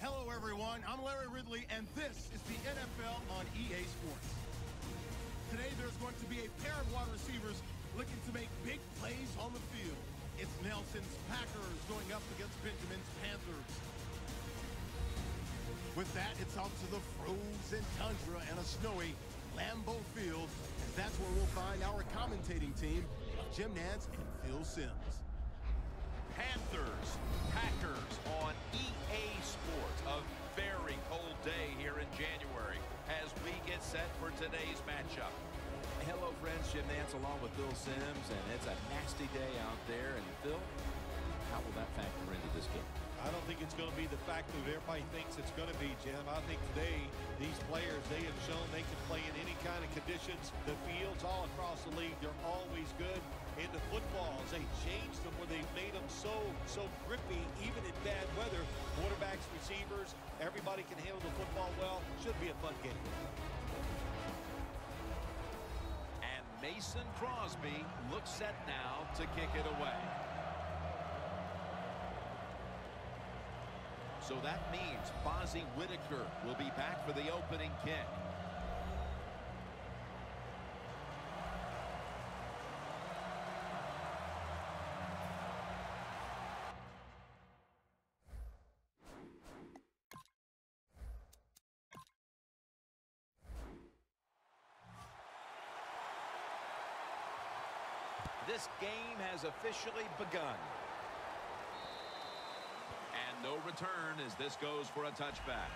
Hello, everyone. I'm Larry Ridley, and this is the NFL on EA Sports. Today, there's going to be a pair of wide receivers looking to make big plays on the field. It's Nelson's Packers going up against Benjamin's Panthers. With that, it's out to the frozen tundra and a snowy Lambeau field, and that's where we'll find our commentating team of Jim Nantz and Phil Simms. Panthers, Packers on EA Sports. A very cold day here in January as we get set for today's matchup. Hello, friends. Jim Nantz along with Phil Simms, and it's a nasty day out there. And Phil, how will that factor into this game? I don't think it's going to be the factor that everybody thinks it's going to be, Jim. I think today, these players, they have shown they can play in any kind of conditions. The fields all across the league, they're always good. In the footballs, they changed them where they made them so grippy, even in bad weather. Quarterbacks, receivers, everybody can handle the football well. Should be a fun game. And Mason Crosby looks set now to kick it away. So that means Fozzie Whitaker will be back for the opening kick. This game has officially begun. And no return as this goes for a touchback.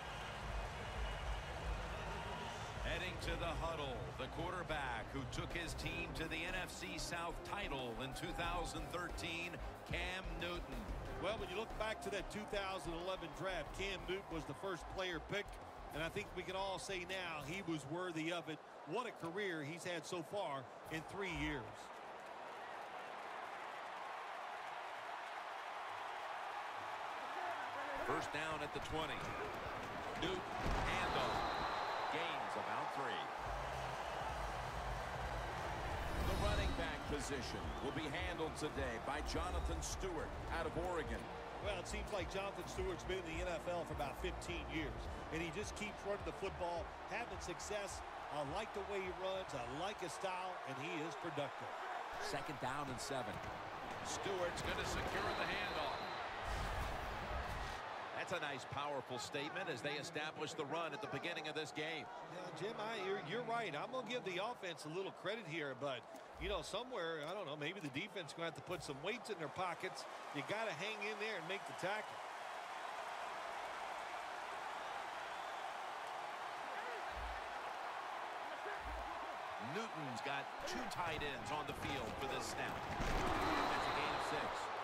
Heading to the huddle, the quarterback who took his team to the NFC South title in 2013, Cam Newton. Well, when you look back to that 2011 draft, Cam Newton was the first player picked, and I think we can all say now he was worthy of it. What a career he's had so far in 3 years. First down at the 20. Newton, handoff. Gains about 3. The running back position will be handled today by Jonathan Stewart out of Oregon. Well, it seems like Jonathan Stewart's been in the NFL for about 15 years, and he just keeps running the football, having success. I like the way he runs. I like his style, and he is productive. Second down and 7. Stewart's going to secure the handoff. That's a nice, powerful statement as they establish the run at the beginning of this game. Yeah, Jim, you're right. I'm going to give the offense a little credit here, but, you know, somewhere, I don't know, maybe the defense is going to have to put some weights in their pockets. You got to hang in there and make the tackle. Newton's got 2 tight ends on the field for this snap. That's a gain of 6.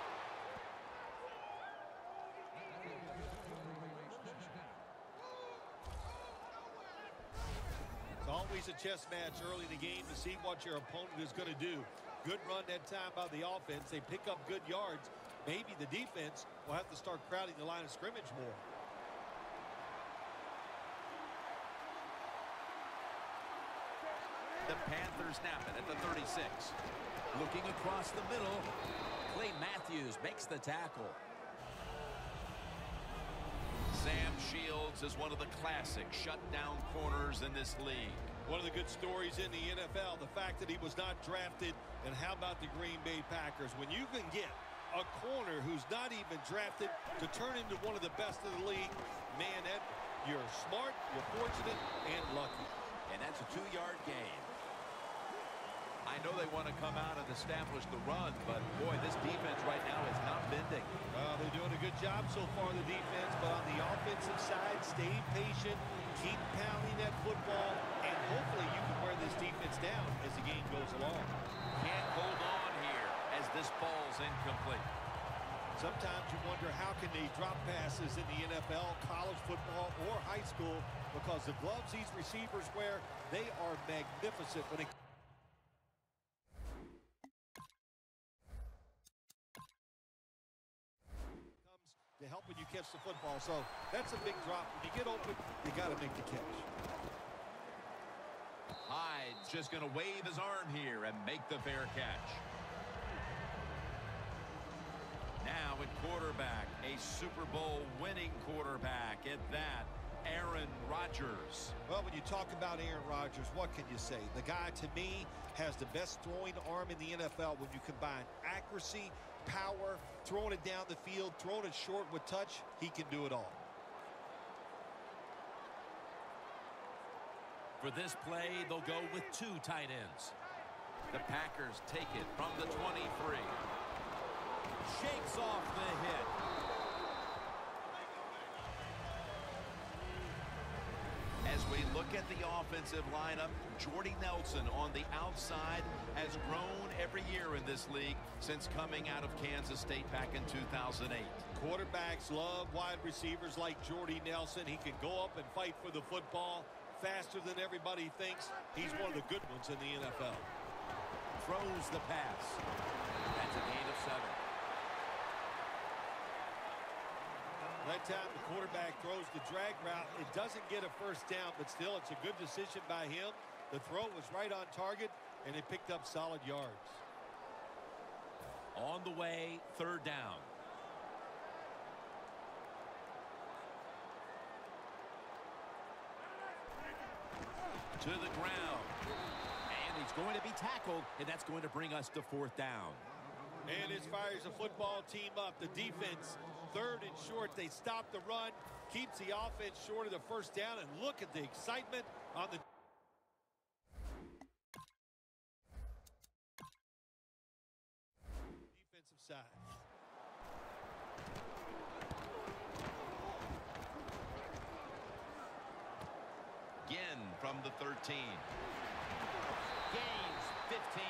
It's always a chess match early in the game to see what your opponent is going to do. Good run that time by the offense. They pick up good yards. Maybe the defense will have to start crowding the line of scrimmage more. The Panthers snap it at the 36. Looking across the middle, Clay Matthews makes the tackle. Sam Shields is one of the classic shutdown corners in this league. One of the good stories in the NFL, the fact that he was not drafted, and how about the Green Bay Packers? When you can get a corner who's not even drafted to turn into one of the best in the league, man, you're smart, you're fortunate, and lucky. And that's a 2-yard gain. I know they want to come out and establish the run, but boy, this defense right now is not bending. They're doing a good job so far, the defense, but on the offensive side, stay patient, keep pounding that football, and hopefully you can wear this defense down as the game goes along. Can't hold on here as this ball's incomplete. Sometimes you wonder how can they drop passes in the NFL, college football, or high school, because the gloves these receivers wear, they are magnificent when it to help when you catch the football. So that's a big drop. When you get open, you got to make the catch. Hyde's just going to wave his arm here and make the fair catch. Now Now at quarterback, a Super Bowl winning quarterback at that, Aaron Rodgers. Well, when you talk about Aaron Rodgers, what can you say? The guy, to me, has the best throwing arm in the NFL when you combine accuracy, power, throwing it down the field, throwing it short with touch. He can do it all. For this play, they'll go with 2 tight ends. The Packers take it from the 23. Shakes off the hit. As we look at the offensive lineup, Jordy Nelson on the outside has grown every year in this league since coming out of Kansas State back in 2008. Quarterbacks love wide receivers like Jordy Nelson. He can go up and fight for the football faster than everybody thinks. He's one of the good ones in the NFL. Throws the pass. That's a gain of 7. That time the quarterback throws the drag route. It doesn't get a first down, but still it's a good decision by him. The throw was right on target, and it picked up solid yards. On the way, 3rd down. To the ground. And he's going to be tackled, and that's going to bring us to 4th down. And as far as the football team up, the defense, 3rd and short. They stop the run, keeps the offense short of the first down, and look at the excitement on the defensive side. Again from the 13. Gains 15.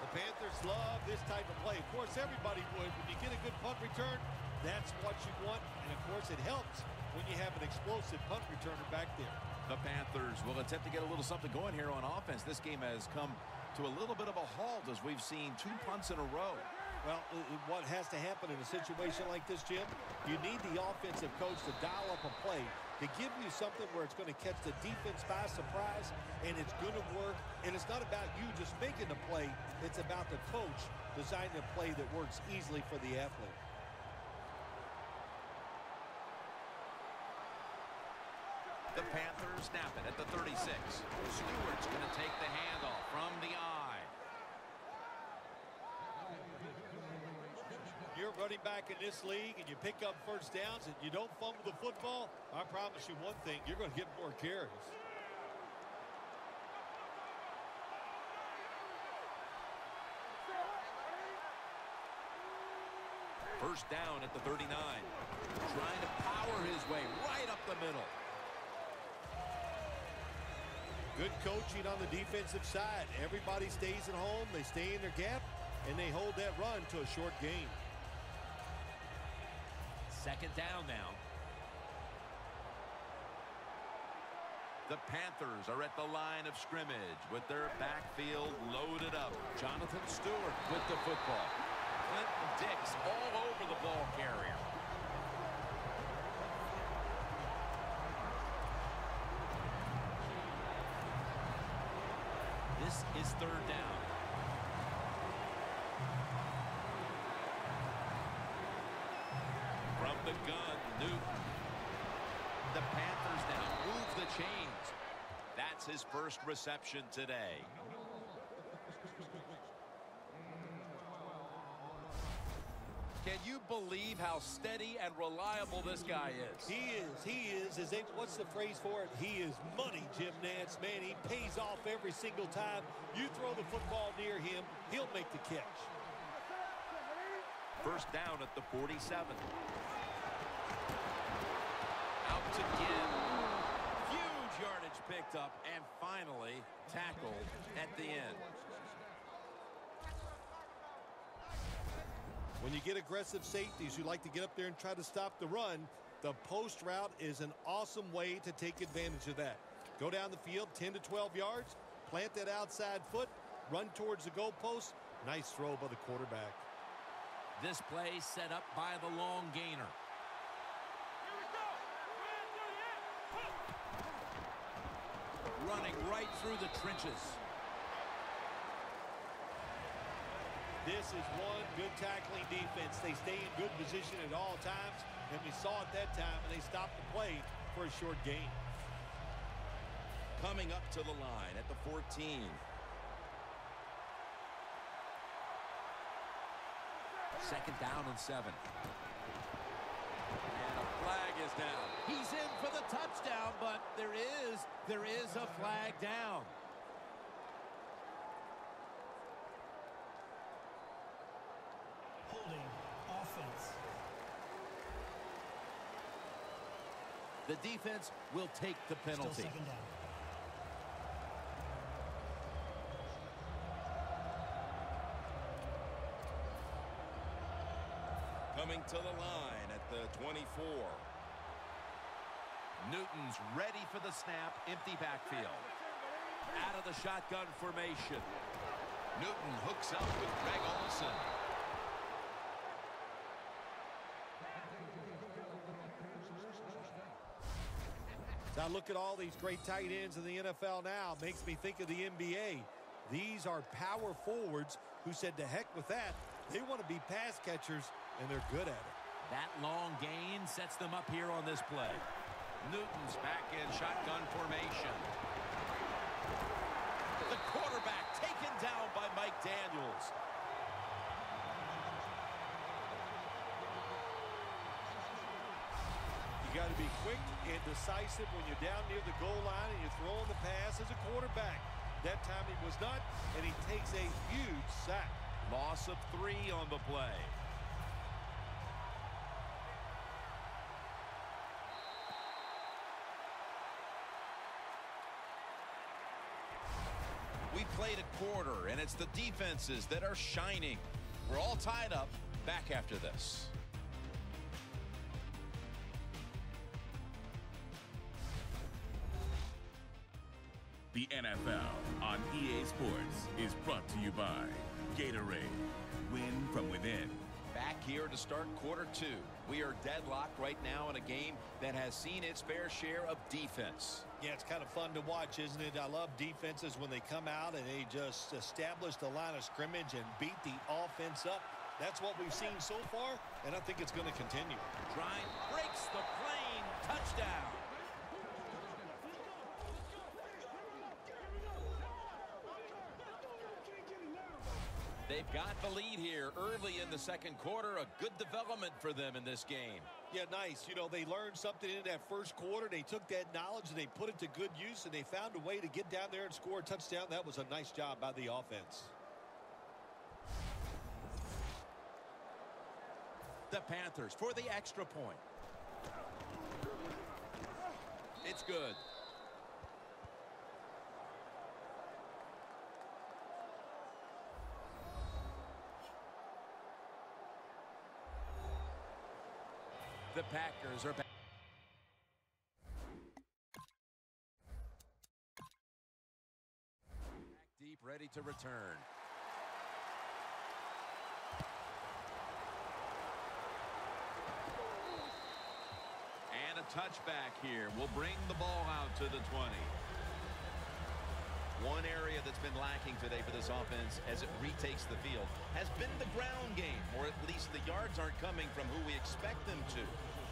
The Panthers love this type of play. Of course, everybody would. When you get a good punt return, that's what you want. And, of course, it helps when you have an explosive punt returner back there. The Panthers will attempt to get a little something going here on offense. This game has come to a little bit of a halt as we've seen 2 punts in a row. Well, what has to happen in a situation like this, Jim, you need the offensive coach to dial up a play to give you something where it's going to catch the defense by surprise, and it's going to work. And it's not about you just making the play. It's about the coach designing a play that works easily for the athlete. The Panthers snap it at the 36. Stewart's going to take the handoff from the eye. You're running back in this league and you pick up first downs and you don't fumble the football, I promise you one thing, you're going to get more carries. First down at the 39. Trying to power his way right up the middle. Good coaching on the defensive side. Everybody stays at home. They stay in their gap, and they hold that run to a short gain. 2nd down now. The Panthers are at the line of scrimmage with their backfield loaded up. Jonathan Stewart with the football. Clinton Dix all over the ball carrier. This is 3rd down. From the gun, Newton. The Panthers now move the chains. That's his first reception today. Can you believe how steady and reliable this guy is? He is. What's the phrase for it? He is money, Jim Nantz. Man, he pays off every single time. You throw the football near him, he'll make the catch. First down at the 47. Out to Ginn. Huge yardage picked up and finally tackled at the end. When you get aggressive safeties who like to get up there and try to stop the run, the post route is an awesome way to take advantage of that. Go down the field 10 to 12 yards, plant that outside foot, run towards the goalpost. Nice throw by the quarterback. This play set up by the long gainer. Running right through the trenches. This is one good tackling defense. They stay in good position at all times, and we saw it that time, and they stopped the play for a short gain. Coming up to the line at the 14. Second down and 7. And a flag is down. He's in for the touchdown, but there is a flag down. Holding offense. The defense will take the penalty. Still second down. Coming to the line at the 24. Newton's ready for the snap. Empty backfield. Out of the shotgun formation. Newton hooks up with Greg Olsen. Now look at all these great tight ends in the NFL now. Makes me think of the NBA. These are power forwards who said to heck with that. They want to be pass catchers, and they're good at it. That long gain sets them up here on this play. Newton's back in shotgun formation. The quarterback taken down by Mike Daniels. You got to be quick and decisive when you're down near the goal line and you're throwing the pass as a quarterback. That time he was not, and he takes a huge sack. Loss of 3 on the play. We played a quarter, and it's the defenses that are shining. We're all tied up. Back after this. The NFL on EA Sports is brought to you by Gatorade. Win from within. Back here to start quarter 2. We are deadlocked right now in a game that has seen its fair share of defense. Yeah, it's kind of fun to watch, isn't it? I love defenses when they come out and they just establish the line of scrimmage and beat the offense up. That's what we've seen so far, and I think it's going to continue. Drive breaks the plane. Touchdown. They've got the lead here early in the second quarter. A good development for them in this game. Yeah, nice. You know, they learned something in that first quarter. They took that knowledge and they put it to good use, and they found a way to get down there and score a touchdown. That was a nice job by the offense. The Panthers for the extra point. It's good. The Packers are back. Deep, ready to return. And a touchback here will bring the ball out to the 20. One area that's been lacking today for this offense as it retakes the field has been the ground game, or at least the yards aren't coming from who we expect them to.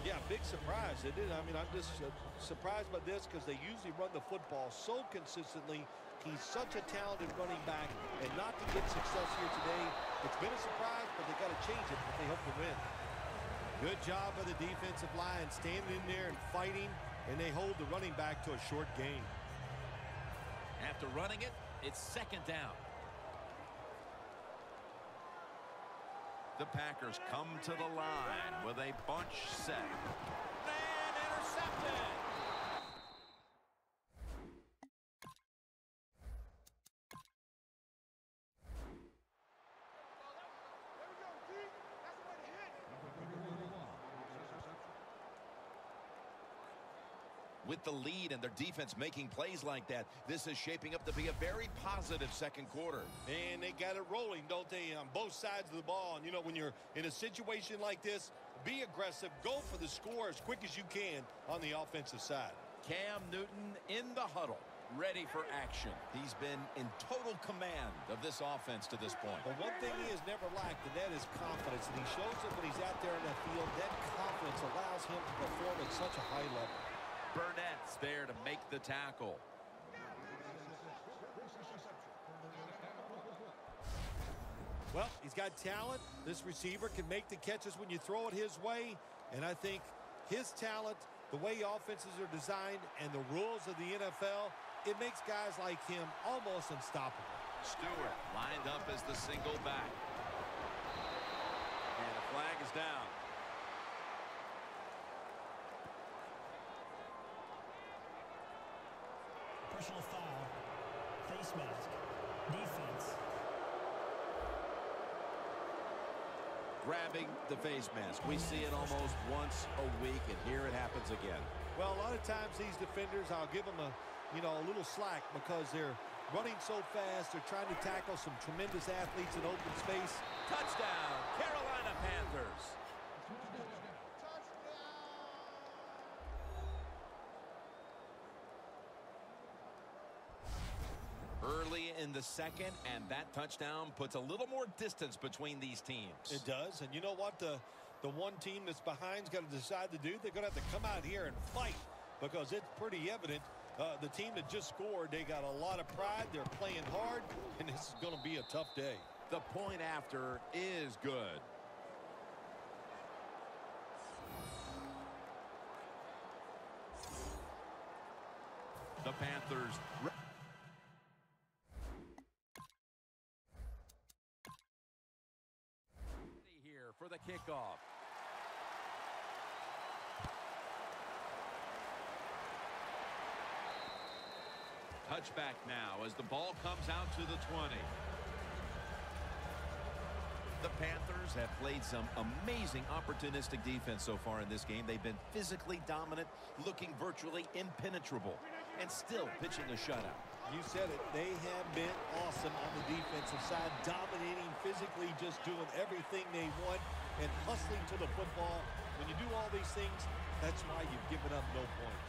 Yeah, big surprise, isn't it? I mean, I'm just surprised by this because they usually run the football so consistently. He's such a talented running back, and not to get success here today, it's been a surprise, but they got to change it if they hope to win. Good job by the defensive line, standing in there and fighting, and they hold the running back to a short gain. After running it, it's second down. The Packers come to the line with a bunch set. And intercepted. With the lead and their defense making plays like that, this is shaping up to be a very positive second quarter. And they got it rolling, don't they, on both sides of the ball. And, you know, when you're in a situation like this, be aggressive. Go for the score as quick as you can on the offensive side. Cam Newton in the huddle. ready for action. He's been in total command of this offense to this point. But one thing he has never lacked, and that is confidence. And he shows it when he's out there in that field. That confidence allows him to perform at such a high level. Burnett's there to make the tackle. Well, he's got talent. This receiver can make the catches when you throw it his way. And I think his talent, the way offenses are designed, and the rules of the NFL, it makes guys like him almost unstoppable. Stewart lined up as the single back. And the flag is down. Personal foul. Face mask. Defense. Grabbing the face mask. We see it almost once a week, and here it happens again. Well, a lot of times these defenders, I'll give them a little slack because they're running so fast. They're trying to tackle some tremendous athletes in open space. Touchdown, Carolina Panthers. Early in the second, and that touchdown puts a little more distance between these teams. It does, and you know what? The one team that's behind's got to decide to do. They're going to have to come out here and fight because it's pretty evident. The team that just scored, they got a lot of pride. They're playing hard, and this is going to be a tough day. The point after is good. The Panthers here for the kickoff. Touchback now as the ball comes out to the 20. The Panthers have played some amazing opportunistic defense so far in this game. They've been physically dominant, looking virtually impenetrable, and still pitching a shutout. You said it. They have been awesome on the defensive side, dominating physically, just doing everything they want and hustling to the football. When you do all these things, that's why you've given up no points.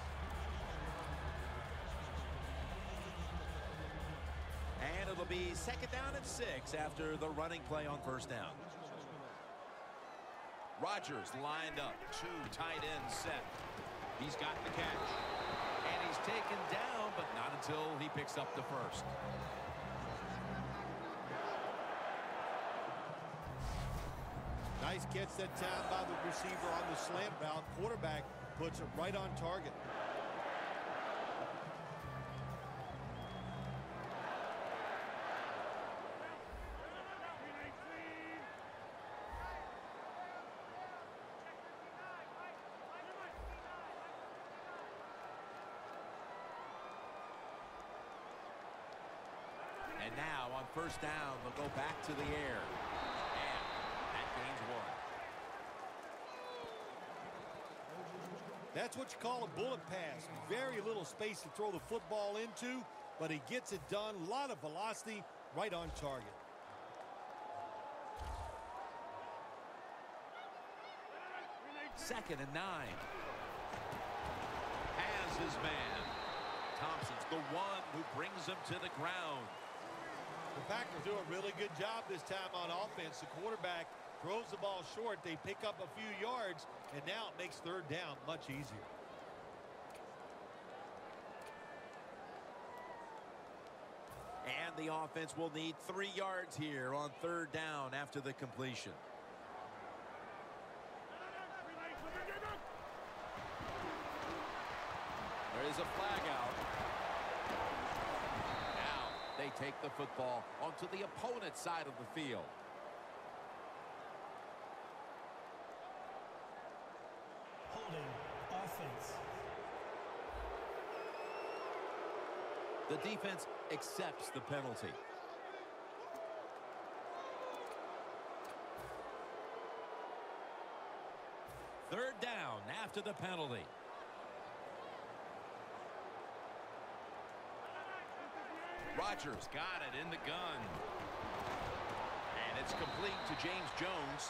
And it'll be second down and 6 after the running play on first down. Rodgers lined up, 2 tight ends set. He's got the catch. And he's taken down, but not until he picks up the first. Nice catch that time by the receiver on the slant route. Quarterback puts it right on target. And now on first down, they'll go back to the air. And that gains 1. That's what you call a bullet pass. Very little space to throw the football into, but he gets it done. A lot of velocity, right on target. Second and 9. Has his man. Thompson's the one who brings him to the ground. The Packers do a really good job this time on offense. The quarterback throws the ball short. They pick up a few yards, and now it makes third down much easier. And the offense will need 3 yards here on third down after the completion. There is a flag out. Now they take the football onto the opponent's side of the field. Holding offense. The defense accepts the penalty. Third down after the penalty. Rodgers got it in the gun. And it's complete to James Jones.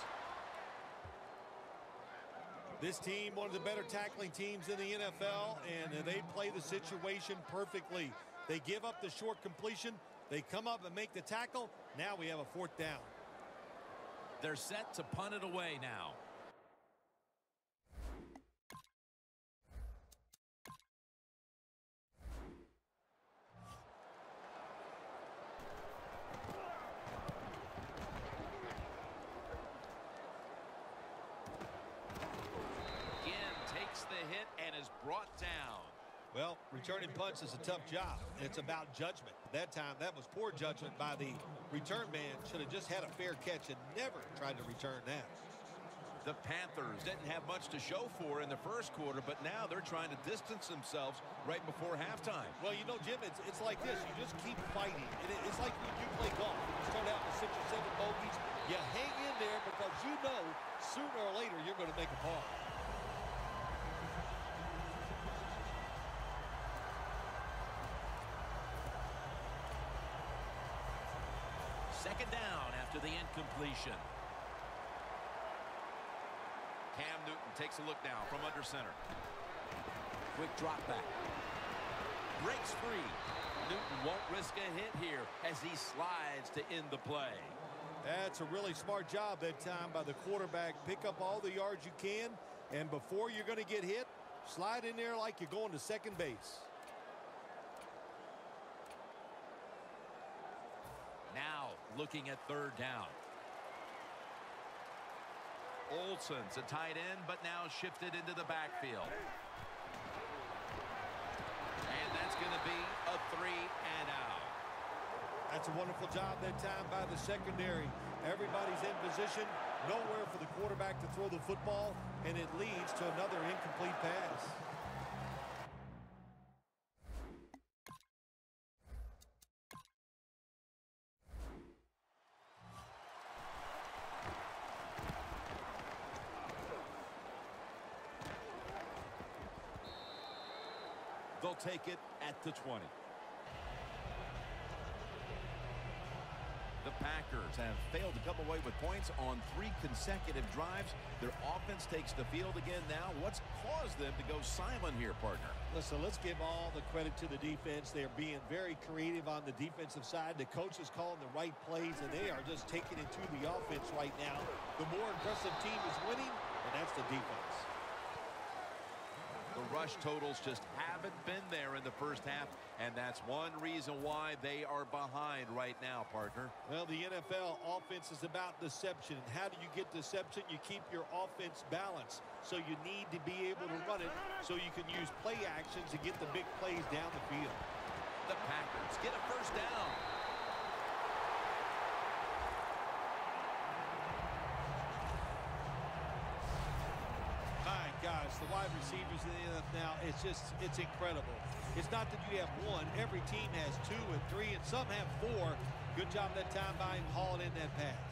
This team, one of the better tackling teams in the NFL, and they play the situation perfectly. They give up the short completion. They come up and make the tackle. Now we have a 4th down. They're set to punt it away now. The hit and is brought down. Well, returning punts is a tough job. It's about judgment. That time, that was poor judgment by the return man. Should have just had a fair catch and never tried to return that. The Panthers didn't have much to show for in the first quarter, but now they're trying to distance themselves right before halftime. Well, you know, Jim, it's like this. You just keep fighting. It's like when you play golf. You start out with 6 or 7 bogeys. You hang in there because you know sooner or later you're going to make a par. Second down after the incompletion. Cam Newton takes a look now from under center. Quick drop back. Breaks free. Newton won't risk a hit here as he slides to end the play. That's a really smart job that time by the quarterback. Pick up all the yards you can, and before you're going to get hit, slide in there like you're going to second base. Now looking at 3rd down. Olsen's a tight end, but now shifted into the backfield. And that's going to be a 3 and out. That's a wonderful job that time by the secondary. Everybody's in position, nowhere for the quarterback to throw the football, and it leads to another incomplete pass. They'll take it at the 20. The Packers have failed to come away with points on 3 consecutive drives. Their offense takes the field again now. What's caused them to go silent here, partner? Listen, let's give all the credit to the defense. They're being very creative on the defensive side. The coach is calling the right plays, and they are just taking it to the offense right now. The more impressive team is winning, and that's the defense. The rush totals just haven't been there in the first half, and that's one reason why they are behind right now, partner. Well, the NFL offense is about deception. And how do you get deception? You keep your offense balanced. So you need to be able to run it so you can use play actions to get the big plays down the field. The Packers get a first down. Gosh, the wide receivers in the NFL now, it's incredible. It's not that you have one. Every team has 2 and 3, and some have 4. Good job that time by him hauling in that pass.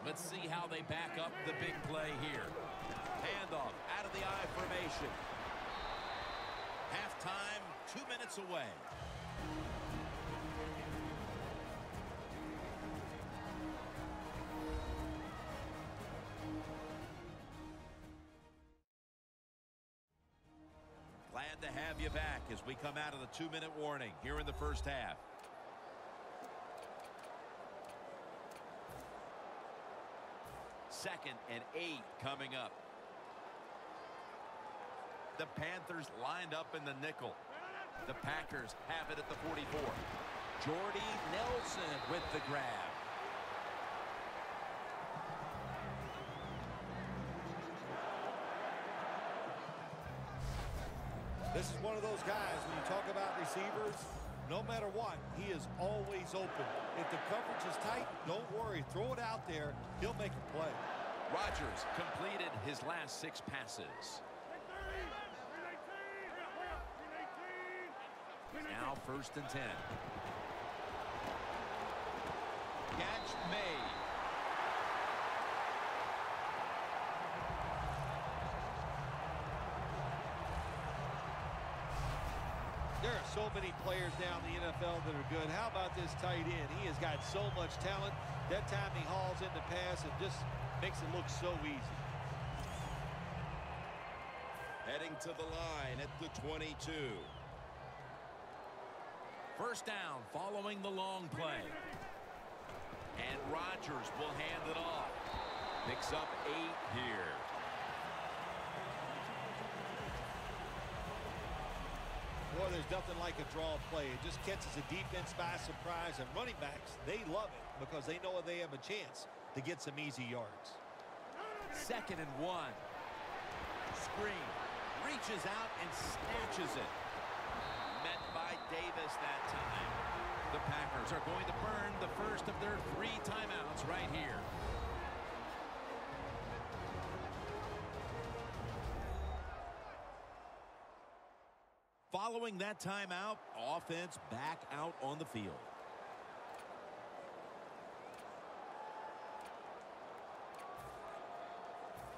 Let's see how they back up the big play here. Handoff out of the I formation. Halftime, 2 minutes away. Glad to have you back as we come out of the 2-minute warning here in the first half. Second and 8 coming up. The Panthers lined up in the nickel. The Packers have it at the 44. Jordy Nelson with the grab. This is one of those guys, when you talk about receivers, no matter what, he is always open. If the coverage is tight, don't worry. Throw it out there. He'll make a play. Rodgers completed his last 6 passes. Now 1st and 10. Catch made. There are so many players down in the NFL that are good. How about this tight end? He has got so much talent. That time he hauls in the pass and just makes it look so easy. Heading to the line at the 22. First down following the long play. And Rodgers will hand it off. Picks up 8 here. Boy, there's nothing like a draw play. It just catches the defense by surprise, and running backs, they love it because they know they have a chance to get some easy yards. 2nd and 1. Screen. Reaches out and snatches it. Met by Davis that time. The Packers are going to burn the first of their 3 timeouts right here. Following that timeout, offense back out on the field.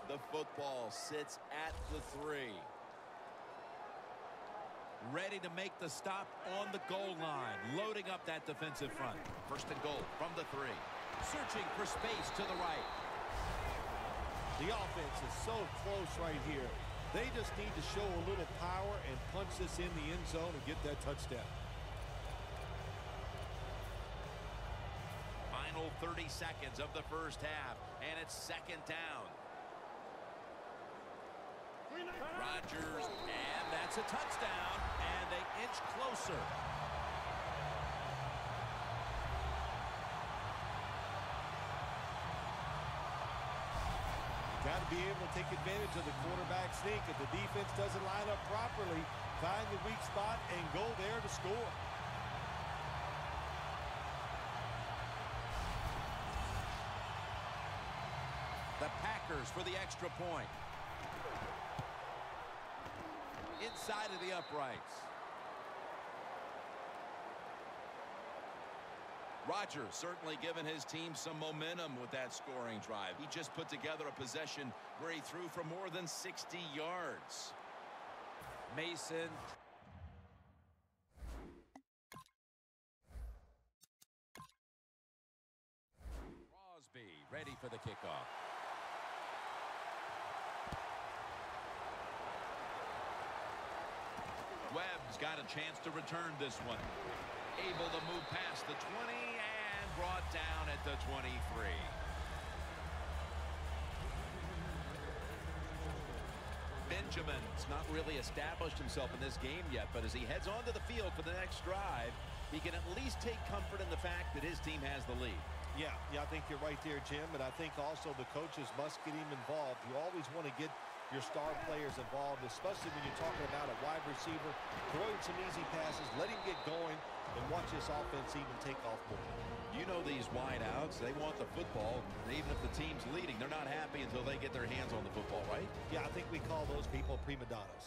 The football sits at the 3. Ready to make the stop on the goal line. Loading up that defensive front. 1st and goal from the 3. Searching for space to the right. The offense is so close right here. They just need to show a little power and punch this in the end zone and get that touchdown. Final 30 seconds of the first half, and it's 2nd down. Rodgers, and that's a touchdown, and they inch closer. Got to be able to take advantage of the quarterback sneak. If the defense doesn't line up properly, find the weak spot and go there to score. The Packers for the extra point. Inside of the uprights. Rodgers certainly given his team some momentum with that scoring drive. He just put together a possession where he threw for more than 60 yards. Mason. Crosby ready for the kickoff. Webb's got a chance to return this one. Able to move past the 20 and brought down at the 23. Benjamin's not really established himself in this game yet, but as he heads onto the field for the next drive, he can at least take comfort in the fact that his team has the lead. Yeah, I think you're right there, Jim, and I think also the coaches must get him involved. You always want to get your star players involved, especially when you're talking about a wide receiver. Throw him some easy passes, let him get going, and watch this offense even take off more. You know these wideouts, they want the football, and even if the team's leading, they're not happy until they get their hands on the football, right? Yeah, I think we call those people prima donnas.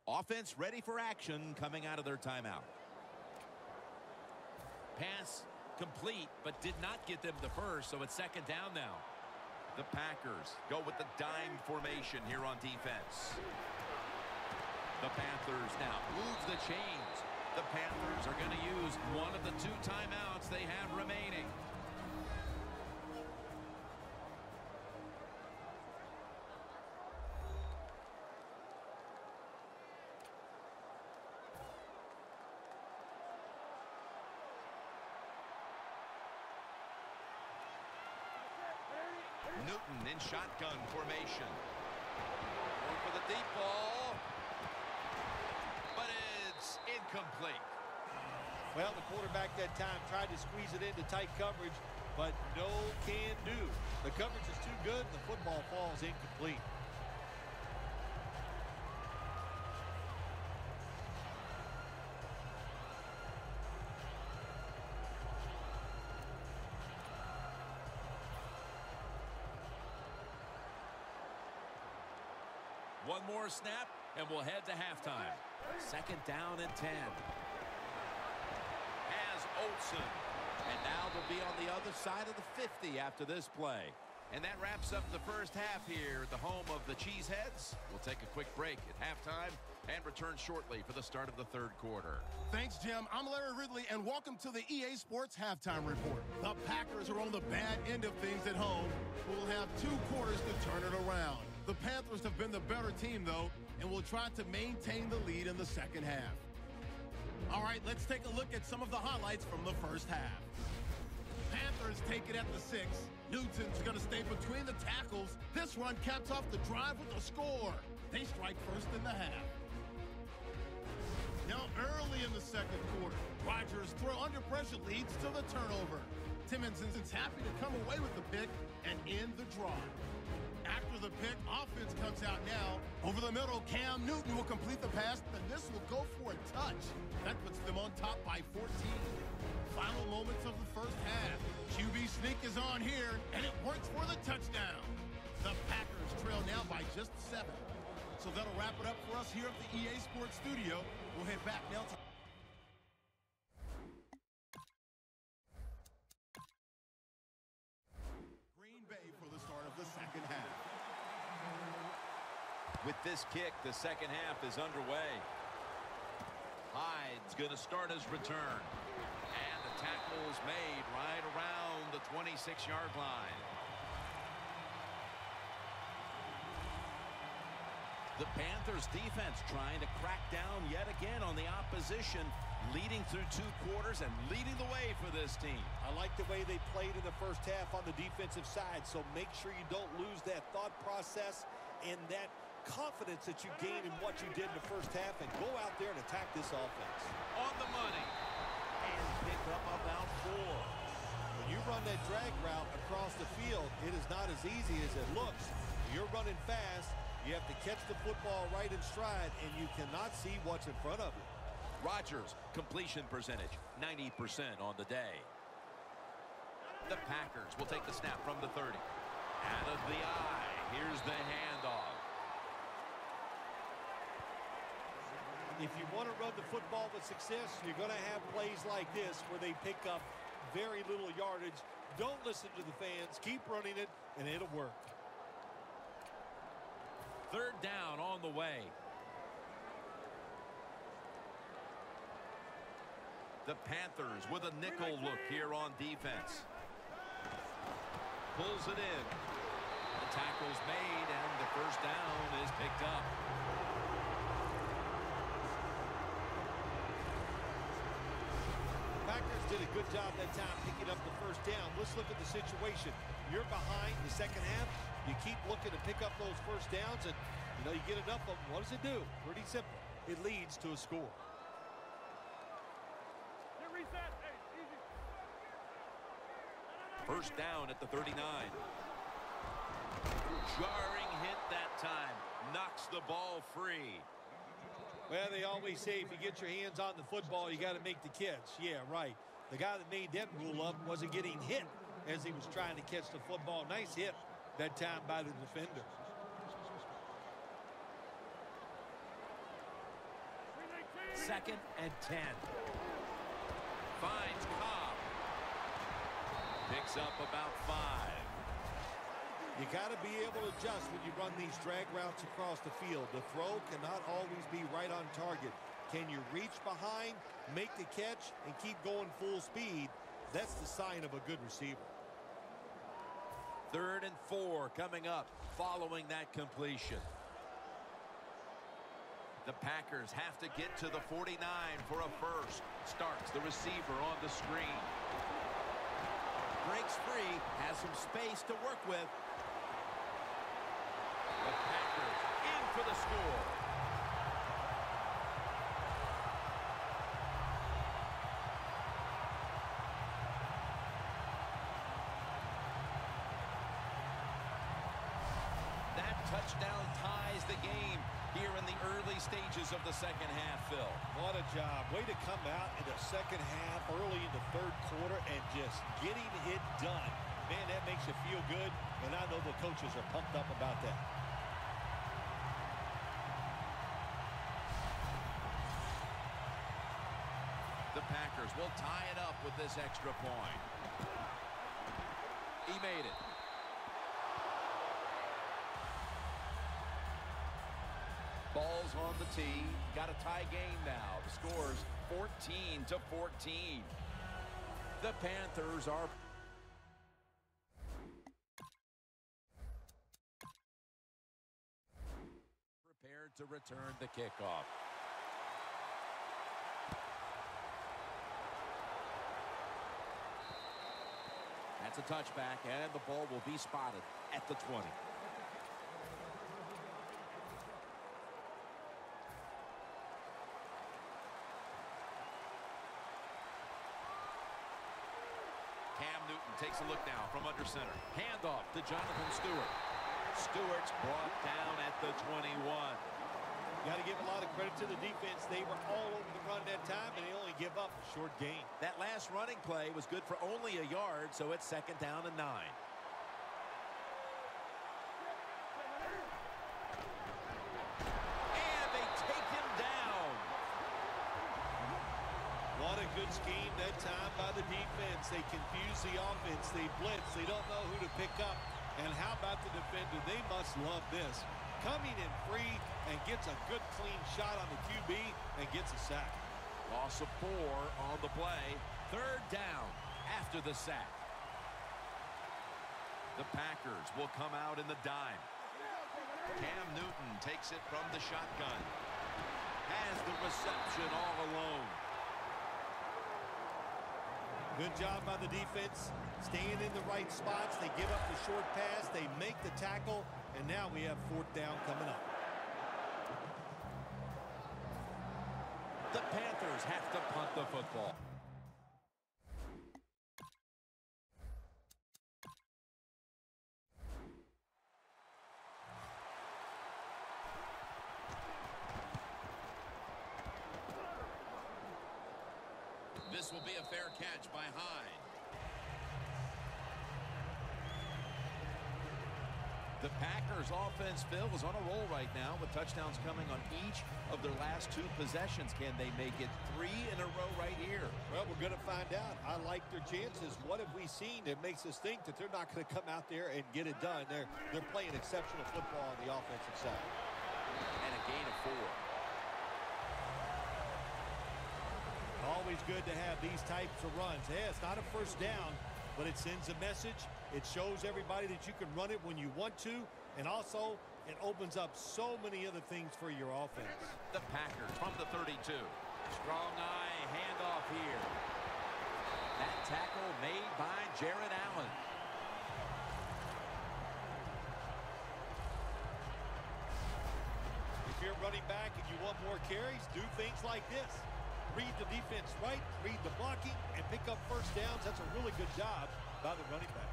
Offense ready for action coming out of their timeout. Pass complete, but did not get them the first, so it's 2nd down now. The Packers go with the dime formation here on defense. The Panthers now move the chains. The Panthers are going to use one of the 2 timeouts they have remaining. Newton in shotgun formation. Going for the deep ball. But it's incomplete. Well, the quarterback that time tried to squeeze it into tight coverage, but no can do. The coverage is too good, and the football falls incomplete. One more snap, and we'll head to halftime. 2nd down and 10. Has Olsen. And now they'll be on the other side of the 50 after this play. And that wraps up the first half here at the home of the Cheeseheads. We'll take a quick break at halftime and return shortly for the start of the 3rd quarter. Thanks, Jim. I'm Larry Ridley, and welcome to the EA Sports Halftime Report. The Packers are on the bad end of things at home. We'll have 2 quarters to turn it around. The Panthers have been the better team, though, and will try to maintain the lead in the second half. All right, let's take a look at some of the highlights from the first half. Panthers take it at the 6. Newton's going to stay between the tackles. This run caps off the drive with a score. They strike first in the half. Now early in the second quarter, Rodgers' throw under pressure leads to the turnover. Timmons is happy to come away with the pick and end the drive. After the pick, offense comes out now. Over the middle, Cam Newton will complete the pass, and this will go for a touch. That puts them on top by 14. Final moments of the first half. QB sneak is on here, and it works for the touchdown. The Packers trail now by just 7. So that'll wrap it up for us here at the EA Sports Studio. We'll head back now to Green Bay for the start of the second half. With this kick, the second half is underway. Hyde's going to start his return. And the tackle's made right around the 26-yard line. The Panthers defense trying to crack down yet again on the opposition, leading through 2 quarters and leading the way for this team. I like the way they played in the first half on the defensive side, so make sure you don't lose that thought process and that confidence that you gained in what you did in the first half, and go out there and attack this offense. On the money. And pick up about 4. When you run that drag route across the field, it is not as easy as it looks. You're running fast. You have to catch the football right in stride, and you cannot see what's in front of you. Rodgers, completion percentage, 90% on the day. The Packers will take the snap from the 30. Out of the eye. Here's the handoff. If you want to run the football with success, you're going to have plays like this where they pick up very little yardage. Don't listen to the fans. Keep running it, and it'll work. Third down on the way. The Panthers with a nickel look here on defense. Pulls it in. The tackle's made, and the first down is picked up. Packers did a good job that time picking up the first down. Let's look at the situation. You're behind the second half. You keep looking to pick up those first downs, and you get enough of them. What does it do? Pretty simple. It leads to a score. First down at the 39. Jarring hit that time. Knocks the ball free. Well, they always say if you get your hands on the football, you got to make the catch. Yeah, right. The guy that made that rule up wasn't getting hit as he was trying to catch the football. Nice hit that time by the defender. Second and 10. Finds Cobb. Picks up about 5. You got to be able to adjust when you run these drag routes across the field. The throw cannot always be right on target. Can you reach behind, make the catch, and keep going full speed? That's the sign of a good receiver. Third and 4 coming up following that completion. The Packers have to get to the 49 for a first. Starks the receiver on the screen. Breaks free, has some space to work with. The Packers in for the score. That touchdown ties the game here in the early stages of the second half, Phil. What a job. Way to come out in the second half, early in the third quarter, and just getting it done. Man, that makes you feel good, and I know the coaches are pumped up about that. The Packers will tie it up with this extra point. He made it. Ball's on the tee. Got a tie game now. The score's 14-14. The Panthers are to return the kickoff. That's a touchback, and the ball will be spotted at the 20. Cam Newton takes a look now from under center. Handoff to Jonathan Stewart. Stewart's brought down at the 21. Got to give a lot of credit to the defense. They were all over the run that time, and they only give up a short gain. That last running play was good for only a yard, so it's 2nd down and 9. And they take him down. What a good scheme that time by the defense. They confuse the offense. They blitz. They don't know who to pick up. And how about the defender? They must love this. Coming in free and gets a good clean shot on the QB and gets a sack. Loss of 4 on the play. 3rd down after the sack. The Packers will come out in the dime. Cam Newton takes it from the shotgun. Has the reception all alone. Good job by the defense. Staying in the right spots. They give up the short pass. They make the tackle. And now we have 4th down coming up. The Panthers have to punt the football. This will be a fair catch by Hyde. The Packers offense, Phil, is on a roll right now with touchdowns coming on each of their last 2 possessions. Can they make it 3 in a row right here? Well, we're going to find out. I like their chances. What have we seen that makes us think that they're not going to come out there and get it done? They're playing exceptional football on the offensive side. And a gain of 4. Always good to have these types of runs. Yeah, it's not a first down, but it sends a message. It shows everybody that you can run it when you want to, and also it opens up so many other things for your offense. The Packers from the 32. Strong eye handoff here. That tackle made by Jared Allen. If you're running back and you want more carries, do things like this. Read the defense right, read the blocking, and pick up first downs. That's a really good job by the running back.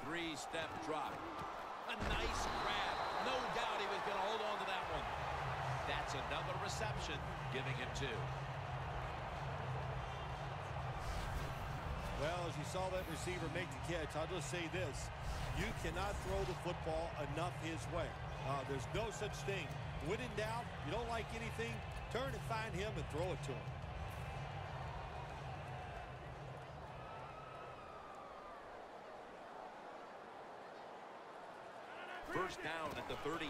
Three-step drop. A nice grab. No doubt he was going to hold on to that one. That's another reception, giving him 2. Well, as you saw that receiver make the catch, I'll just say this. You cannot throw the football enough his way. There's no such thing. When in doubt, you don't like anything, turn and find him and throw it to him. First down at the 38.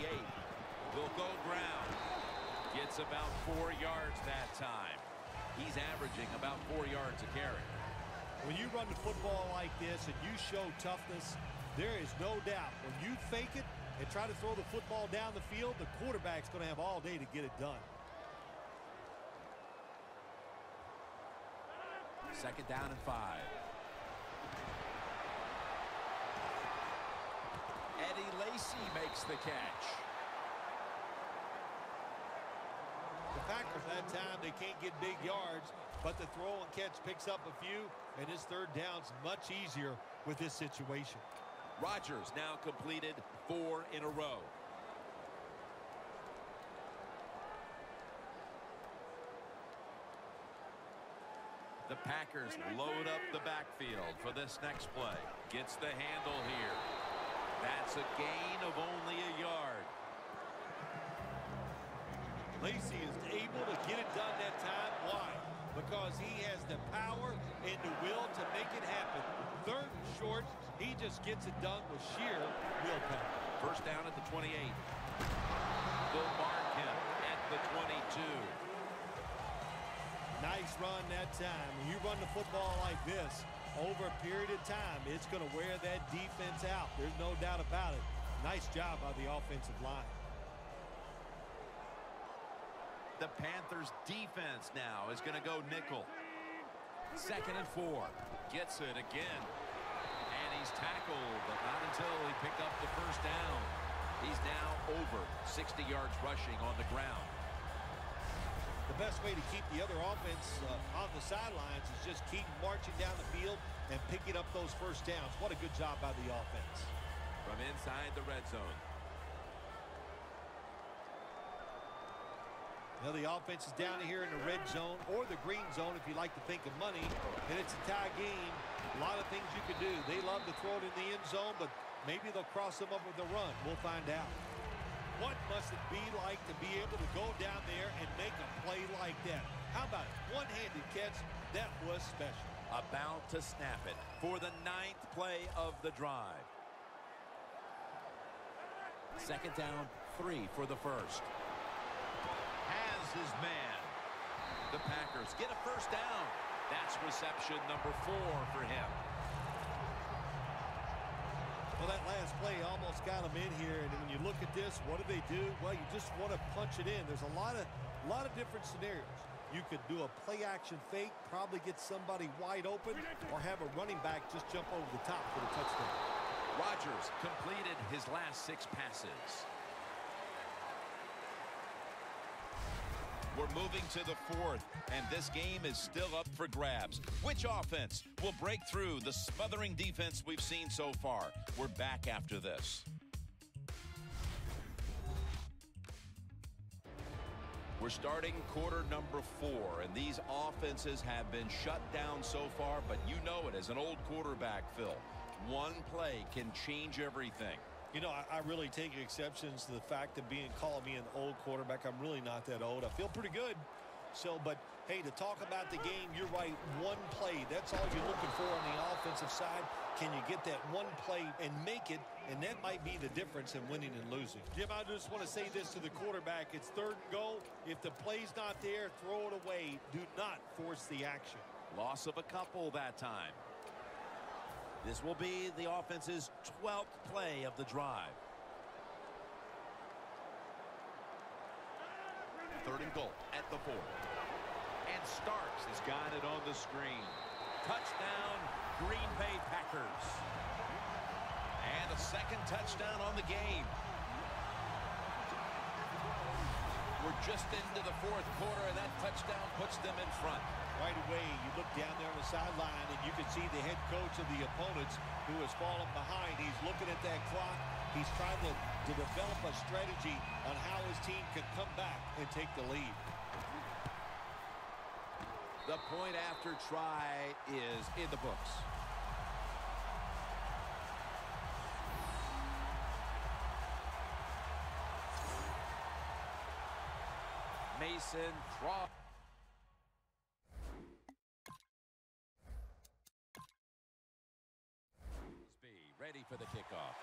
Will go ground. Gets about 4 yards that time. He's averaging about 4 yards a carry. When you run the football like this and you show toughness, there is no doubt. When you fake it and try to throw the football down the field, the quarterback's going to have all day to get it done. 2nd down and 5. Eddie Lacy makes the catch. The Packers that time, they can't get big yards, but the throw and catch picks up a few, and his 3rd down's much easier with this situation. Rodgers now completed 4 in a row. The Packers load up the backfield for this next play. Gets the handle here. That's a gain of only a yard. Lacy is able to get it done that time. Why? Because he has the power and the will to make it happen. 3rd and short, he just gets it done with sheer willpower. First down at the 28. They'll mark him at the 22. Nice run that time. When you run the football like this, over a period of time, it's going to wear that defense out. There's no doubt about it. Nice job by the offensive line. The Panthers defense now is going to go nickel. 2nd and 4. Gets it again. And he's tackled, but not until he picked up the first down. He's now over 60 yards rushing on the ground. The best way to keep the other offense on the sidelines is just keep marching down the field and picking up those first downs. What a good job by the offense. From inside the red zone. Now the offense is down here in the red zone or the green zone if you like to think of money. And it's a tie game. A lot of things you could do. They love to throw it in the end zone, but maybe they'll cross them up with a run. We'll find out. What must it be like to be able to go down there and make a play like that? How about it? One-handed catch. That was special. About to snap it for the 9th play of the drive. 2nd down, 3 for the first. Has his man. The Packers get a first down. That's reception number 4 for him. Well, that last play almost got them in here, and when you look at this, what do? Well, you just want to punch it in. There's a lot of different scenarios. You could do a play-action fake, probably get somebody wide open, or have a running back just jump over the top for the touchdown. Rodgers completed his last 6 passes. We're moving to the 4th, and this game is still up for grabs. Which offense will break through the smothering defense we've seen so far? We're back after this. We're starting quarter number 4, and these offenses have been shut down so far, but you know it as an old quarterback, Phil. One play can change everything. You know, I really take exceptions to the fact of calling me an old quarterback. I'm really not that old. I feel pretty good. So, but, hey, to talk about the game, you're right, one play. That's all you're looking for on the offensive side. Can you get that one play and make it? And that might be the difference in winning and losing. Jim, I just want to say this to the quarterback. It's 3rd and goal. If the play's not there, throw it away. Do not force the action. Loss of a couple that time. This will be the offense's 12th play of the drive. 3rd and goal at the 4. And Starks has got it on the screen. Touchdown, Green Bay Packers. And a 2nd touchdown on the game. We're just into the 4th quarter, and that touchdown puts them in front. Right away, you look down there on the sideline, and you can see the head coach of the opponents who has fallen behind. He's looking at that clock. He's trying to develop a strategy on how his team can come back and take the lead. The point after try is in the books. Mason Crosby. Ready for the kickoff.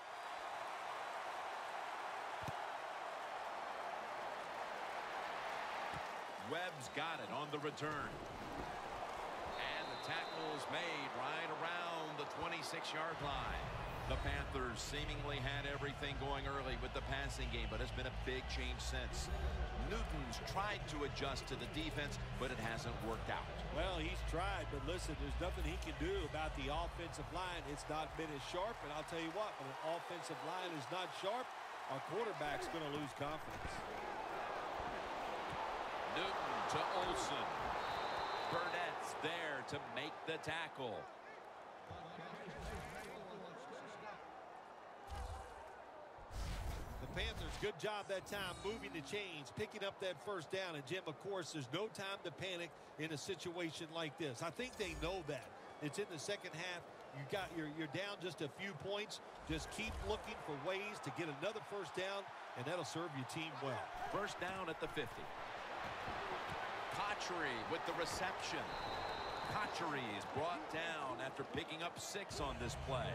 Webb's got it on the return. And the tackle's made right around the 26-yard line. The Panthers seemingly had everything going early with the passing game, but it's been a big change since. Newton's tried to adjust to the defense, but it hasn't worked out. Well, he's tried, but listen, there's nothing he can do about the offensive line. It's not been as sharp, and I'll tell you what, when an offensive line is not sharp, our quarterback's going to lose confidence. Newton to Olsen. Burnett's there to make the tackle. The Panthers, good job that time moving the chains, picking up that first down. And, Jim, of course, there's no time to panic in a situation like this. I think they know that. It's in the second half. You're down just a few points. Just keep looking for ways to get another first down, and that'll serve your team well. First down at the 50. Patry with the reception. Patry is brought down after picking up 6 on this play.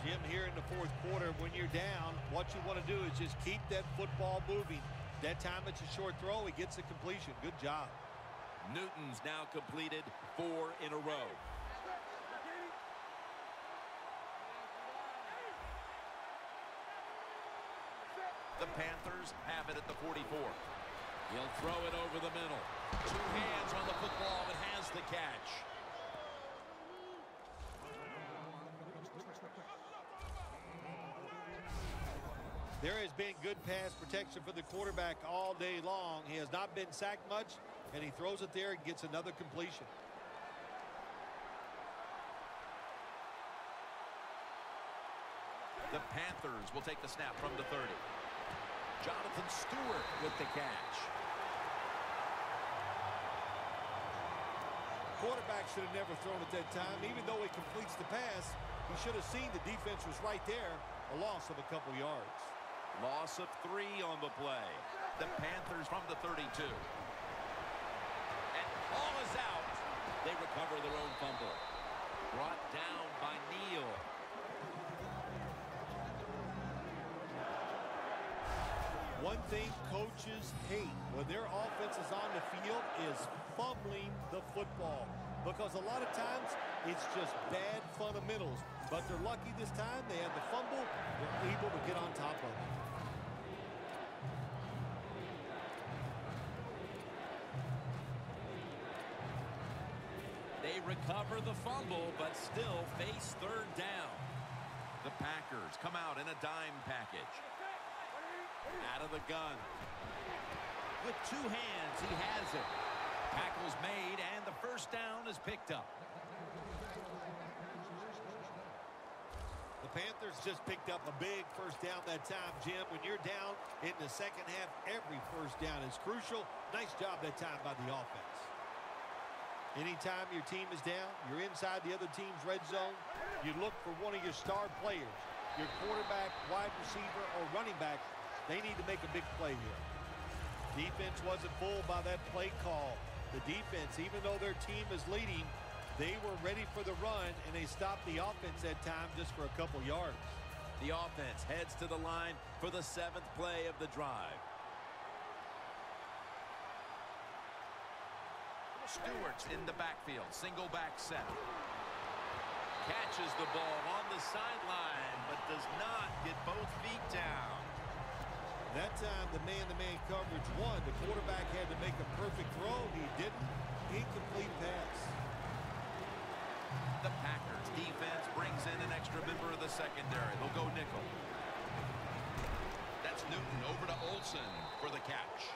Jim, here in the fourth quarter, when you're down, what you want to do is just keep that football moving. That time it's a short throw. He gets a completion. Good job. Newton's now completed 4 in a row. The Panthers have it at the 44. He'll throw it over the middle. 2 hands on the football and has the catch. There has been good pass protection for the quarterback all day long. He has not been sacked much, and he throws it there and gets another completion. The Panthers will take the snap from the 30. Jonathan Stewart with the catch. Quarterback should have never thrown at that time. Even though he completes the pass, he should have seen the defense was right there. A loss of a couple yards. Loss of 3 on the play. The Panthers from the 32. And ball is out. They recover their own fumble. Brought down by Neal. One thing coaches hate when their offense is on the field is fumbling the football. Because a lot of times it's just bad fundamentals. But they're lucky this time. They had the fumble. They're able to get on top of it. They recover the fumble, but still face 3rd down. The Packers come out in a dime package. Out of the gun. With 2 hands, he has it. Tackle's made, and the first down is picked up. The Panthers just picked up a big first down that time, Jim. When you're down in the second half, every first down is crucial. Nice job that time by the offense. Anytime your team is down, you're inside the other team's red zone, you look for one of your star players, your quarterback, wide receiver, or running back. They need to make a big play here. Defense wasn't fooled by that play call. The defense, even though their team is leading, they were ready for the run, and they stopped the offense that time just for a couple yards. The offense heads to the line for the 7th play of the drive. Stewart's in the backfield. Single back set. Catches the ball on the sideline, but does not get both feet down. That time, the man-to-man coverage won. The quarterback had to make a perfect throw. He didn't. Incomplete pass. The Packers defense brings in an extra member of the secondary. They'll go nickel. That's Newton over to Olsen for the catch.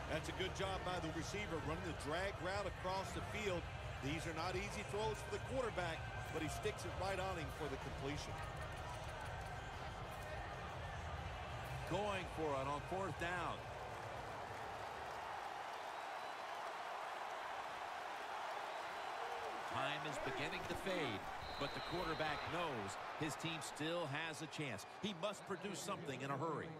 That's a good job by the receiver, running the drag route across the field. These are not easy throws for the quarterback, but he sticks it right on him for the completion. Going for it on 4th down. Time is beginning to fade, but the quarterback knows his team still has a chance. He must produce something in a hurry.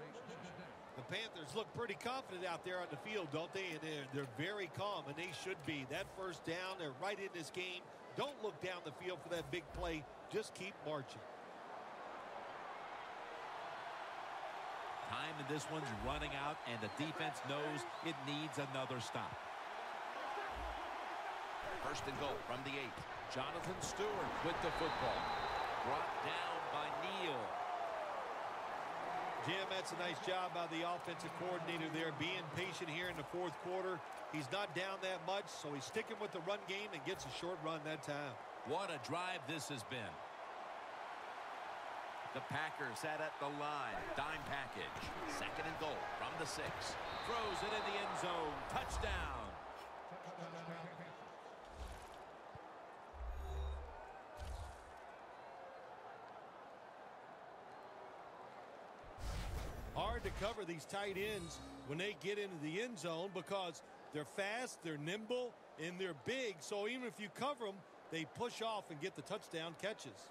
The Panthers look pretty confident out there on the field, don't they? And they're very calm, and they should be. That first down, they're right in this game. Don't look down the field for that big play. Just keep marching. Time in this one's running out, and the defense knows it needs another stop. 1st and goal from the 8. Jonathan Stewart with the football. Brought down by Neal. Jim, that's a nice job by the offensive coordinator there, being patient here in the 4th quarter. He's not down that much, so he's sticking with the run game and gets a short run that time. What a drive this has been. The Packers sat at the line. Dime package. 2nd and goal from the 6. Throws it in the end zone. Touchdown. Hard to cover these tight ends when they get into the end zone because they're fast, they're nimble, and they're big. So even if you cover them, they push off and get the touchdown catches.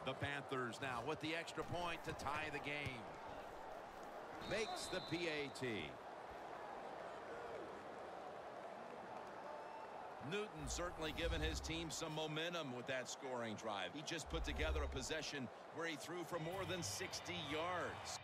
The Panthers now with the extra point to tie the game. Makes the PAT. Newton certainly given his team some momentum with that scoring drive. He just put together a possession where he threw for more than 60 yards.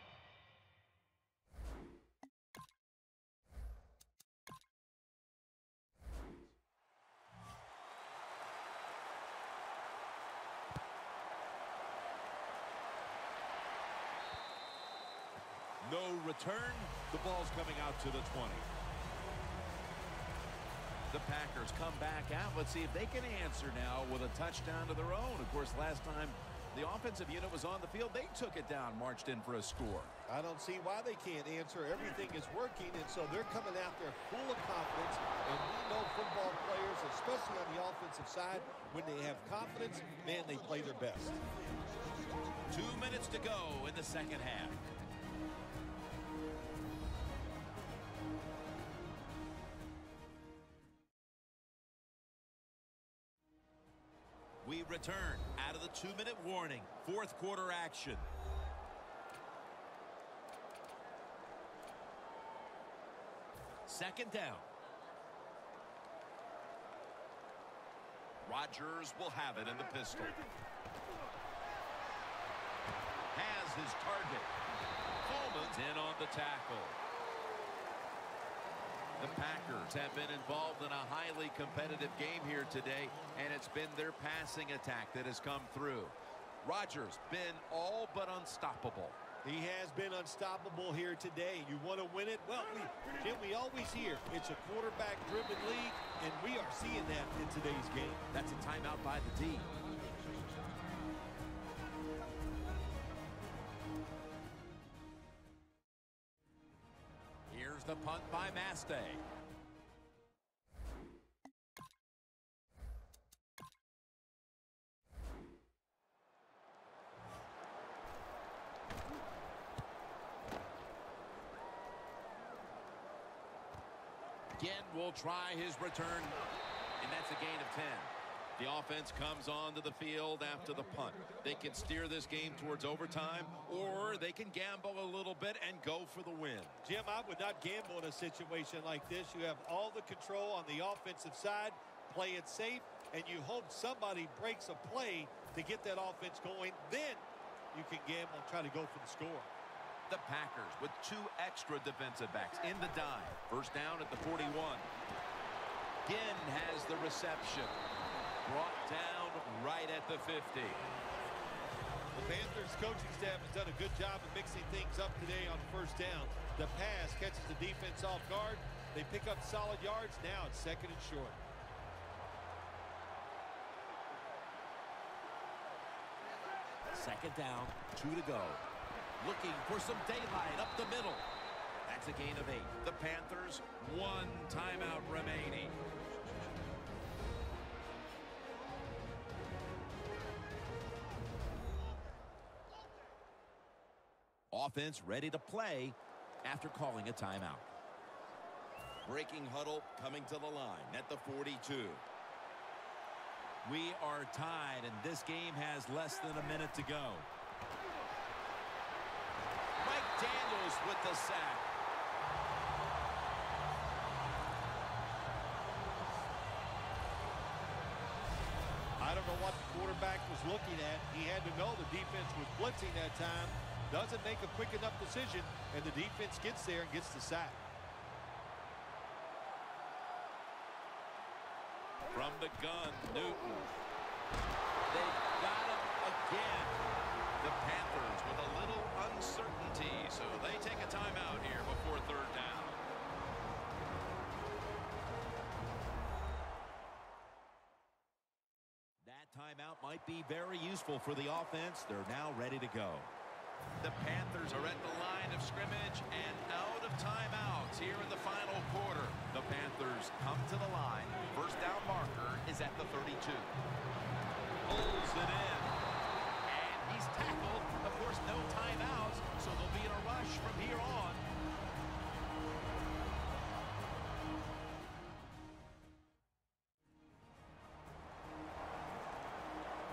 No return. The ball's coming out to the 20. The Packers come back out. Let's see if they can answer now with a touchdown of their own. Of course, last time the offensive unit was on the field, they took it down, marched in for a score. I don't see why they can't answer. Everything is working, and so they're coming out there full of confidence. And we know football players, especially on the offensive side, when they have confidence, man, they play their best. 2 minutes to go in the second half. We return out of the 2-minute warning. Fourth quarter action. Second down. Rodgers will have it in the pistol. Has his target. Coleman's in on the tackle. The Packers have been involved in a highly competitive game here today, and it's been their passing attack that has come through. Rodgers been all but unstoppable. He has been unstoppable here today. You want to win it? Well, Jim, we always hear it's a quarterback-driven league, and we are seeing that in today's game. That's a timeout by the D. Here's the punt by Mastay. Again will try his return, and that's a gain of 10. The offense comes onto the field after the punt. They can steer this game towards overtime, or they can gamble a little bit and go for the win. Jim, I would not gamble in a situation like this. You have all the control on the offensive side, play it safe, and you hope somebody breaks a play to get that offense going. Then you can gamble and try to go for the score. The Packers with 2 extra defensive backs in the dive. First down at the 41. Ginn has the reception. Brought down right at the 50. The Panthers coaching staff has done a good job of mixing things up today on first down. The pass catches the defense off guard. They pick up solid yards. Now it's second and short. Second down, 2 to go. Looking for some daylight up the middle. That's a gain of 8. The Panthers, 1 timeout remaining. Offense ready to play after calling a timeout. Breaking huddle coming to the line at the 42. We are tied, and this game has less than a minute to go. Mike Daniels with the sack. I don't know what the quarterback was looking at. He had to know the defense was blitzing that time. Doesn't make a quick enough decision, and the defense gets there and gets the sack. From the gun, Newton. They got him again. The Panthers with a little uncertainty, so they take a timeout here before third down. That timeout might be very useful for the offense. They're now ready to go. The Panthers are at the line of scrimmage and out of timeouts here in the final quarter. The Panthers come to the line. First down marker is at the 32. Pulls it in. And he's tackled. Of course, no timeouts, so they'll be in a rush from here on.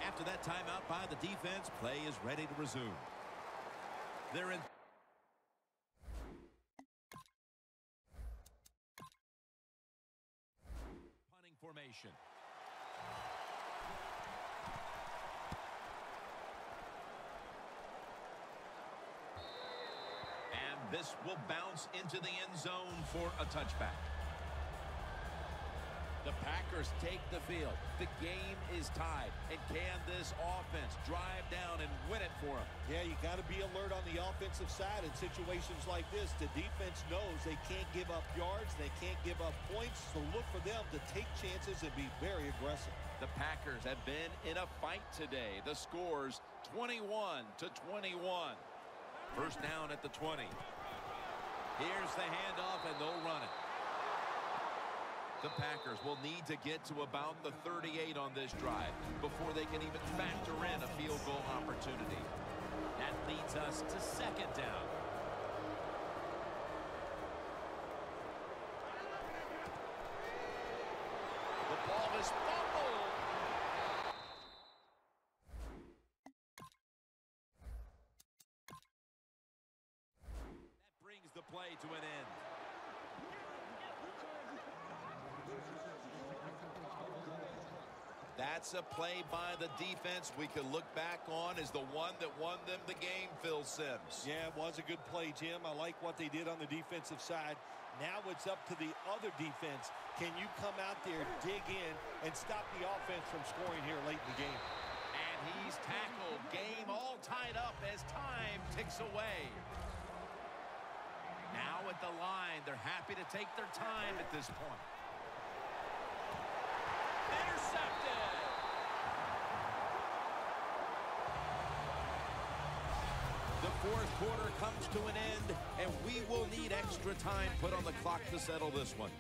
After that timeout by the defense, play is ready to resume. They're in punting formation. formation. And this will bounce into the end zone for a touchback. The Packers take the field. The game is tied. And can this offense drive down and win it for them? Yeah, you got to be alert on the offensive side in situations like this. The defense knows they can't give up yards. They can't give up points. So look for them to take chances and be very aggressive. The Packers have been in a fight today. The score's 21-21. First down at the 20. Here's the handoff, and they'll run it. The Packers will need to get to about the 38 on this drive before they can even factor in a field goal opportunity. That leads us to second down. The ball is fumbled. That brings the play to an end. That's a play by the defense we can look back on as the one that won them the game, Phil Simms. Yeah, it was a good play, Jim. I like what they did on the defensive side. Now it's up to the other defense. Can you come out there, dig in, and stop the offense from scoring here late in the game? And he's tackled. Game all tied up as time ticks away. Now at the line, they're happy to take their time at this point. Intercepted. The fourth quarter comes to an end, and we will need extra time put on the clock to settle this one.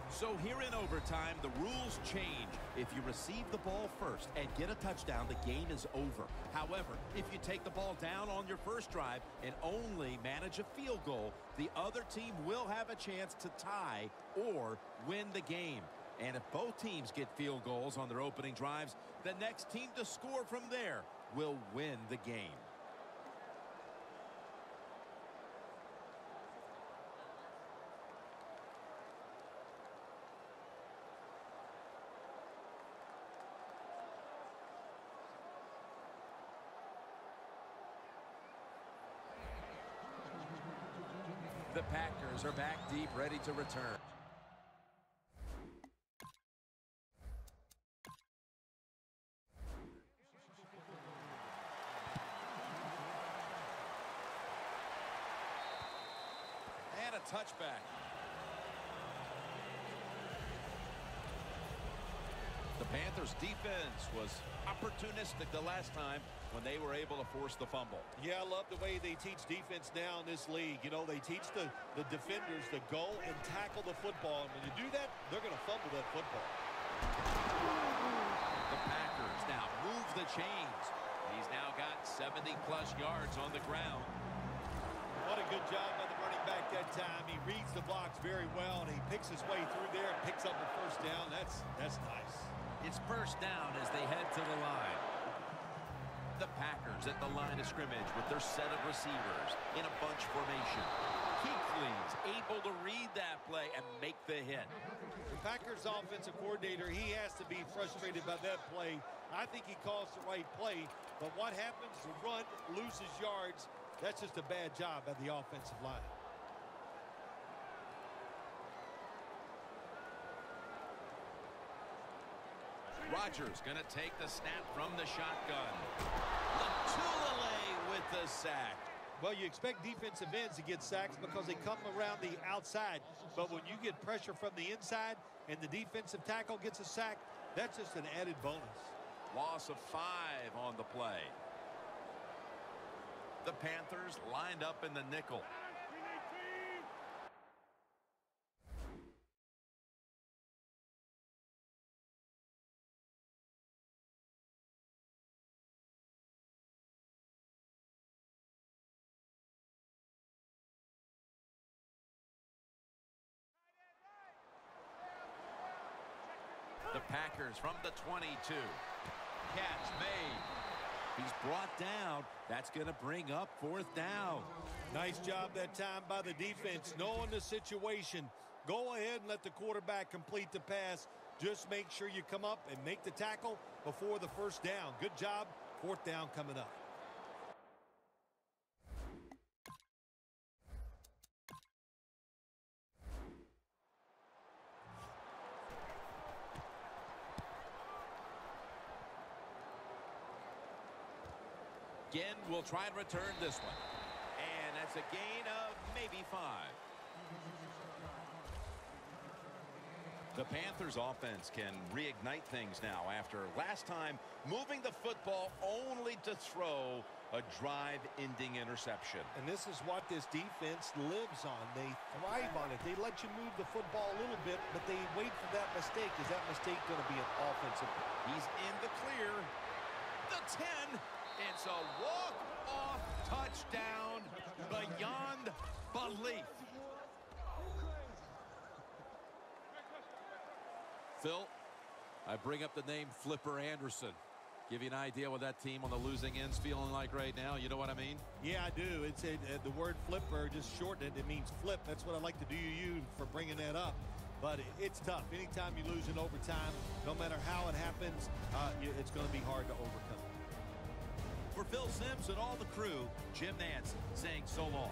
So here in overtime, the rules change. If you receive the ball first and get a touchdown, the game is over. However, if you take the ball down on your first drive and only manage a field goal, the other team will have a chance to tie or win the game. And if both teams get field goals on their opening drives, the next team to score from there will win the game. The Packers are back deep, ready to return. And a touchback. The Panthers' defense was opportunistic the last time when they were able to force the fumble. Yeah, I love the way they teach defense now in this league. You know, they teach the defenders to go and tackle the football. And when you do that, they're going to fumble that football. The Packers now move the chains. He's now got 70-plus yards on the ground. What a good job by the running back that time. He reads the blocks very well, and he picks his way through there and picks up a first down. That's nice. It's first down as they head to the line. The Packers at the line of scrimmage with their set of receivers in a bunch formation. Kuechly's able to read that play and make the hit. The Packers offensive coordinator, he has to be frustrated by that play. I think he calls the right play, but what happens? The run loses yards. That's just a bad job by the offensive line. Rodgers going to take the snap from the shotgun. Latulele with the sack. Well, you expect defensive ends to get sacks because they come around the outside. But when you get pressure from the inside and the defensive tackle gets a sack, that's just an added bonus. Loss of 5 on the play. The Panthers lined up in the nickel. The Packers from the 22. Catch made. He's brought down. That's going to bring up fourth down. Nice job that time by the defense, knowing the situation. Go ahead and let the quarterback complete the pass. Just make sure you come up and make the tackle before the first down. Good job. Fourth down coming up. Again, we'll try and return this one. And that's a gain of maybe 5. The Panthers offense can reignite things now after last time moving the football only to throw a drive-ending interception. And this is what this defense lives on. They thrive on it. They let you move the football a little bit, but they wait for that mistake. Is that mistake going to be an offensive? He's in the clear. The 10. It's a walk-off touchdown beyond belief. Phil, I bring up the name Flipper Anderson. Give you an idea what that team on the losing end's feeling like right now. You know what I mean? Yeah, I do. It's the word flipper, just shorten it. It means flip. That's what I like to do you for bringing that up. But it's tough. Anytime you lose in overtime, no matter how it happens, it's going to be hard to overcome. For Phil Simms and all the crew, Jim Nance saying so long.